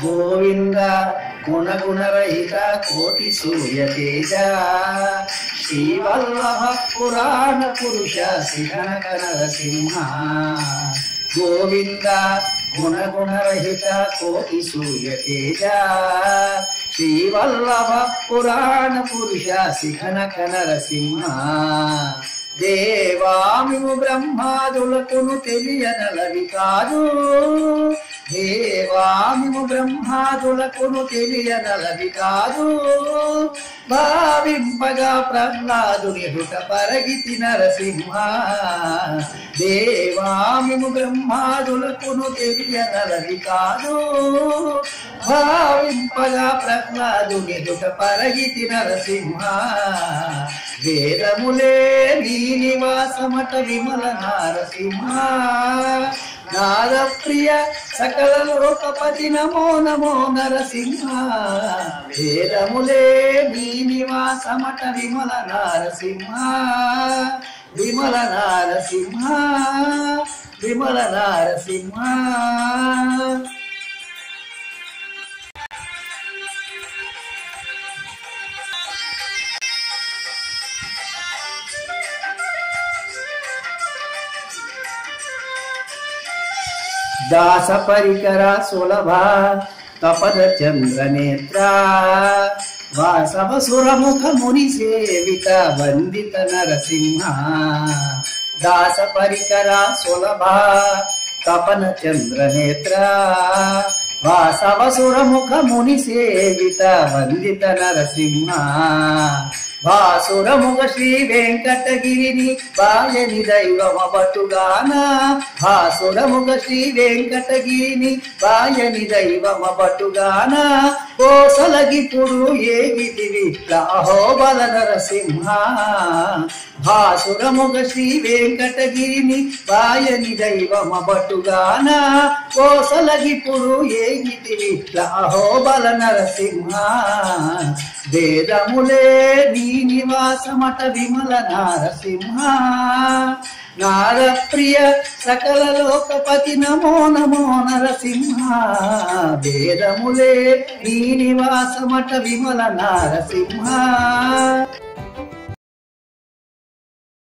గోవింద గుణగుణరహిత కోటి సూర్య తేజ శ్రీవల్లభ పురాణ పురుష శ్రీకనక నరసింహ గోవింద గుణగుణరహిత కోటి సూర్య తేజ శ్రీవల్లభ పురాణ పురుష శ్రీకనక నరసింహ దేవామిము బ్రహ్మాదులకును తెలియనలవి కాదు దేవామిము బ్రహ్మాదులకును తెలియనలవి కాదు భావింపగా ప్రహ్లాదుని హృట పరగితి నరసింహ దేవామిము బ్రహ్మాదులకును తెలియనలవి కాదు భావింపగా ప్రహ్లాదుని హృట పరగితి నరసింహ వేదములే నీ నివాసమట విమల నారసింహ నాద ప్రియ సకల లోకపతి నమో నమో నరసింహ వేదములే నీ నివాసమట విమల నారసింహ విమల నారసింహ విమల నారసింహ దాస పరికర సులభ తపద చంద్ర నేత్ర వాసవ సురముఖ ముని సేవిత వందిత నరసింహ దాస పరికర సులభ తపన చంద్ర నేత్ర వాసవ సురముఖ ముని సేవిత వందిత నరసింహ భాసురముఖ శ్రీ వెంకటగిరిని బాయని దైవమబటుగాన భాసురముఖ శ్రీ వెంకటగిరిని బాయని దైవమబటుగాన కోసలగిపుడు ఏగిదివి అహోబల నరసింహ భాసురముఖ శ్రీ వెంకటగిరిని బాయని దైవమబటుగాన కోసలగిపుడు ఏగిదివి అహోబల నరసింహ వేదములే నీ నివాసమట విమల నారసింహ నార ప్రియ సకల లోకపతి నమో నమో నరసింహ వేదములే నీ నివాసమట విమల నారసింహ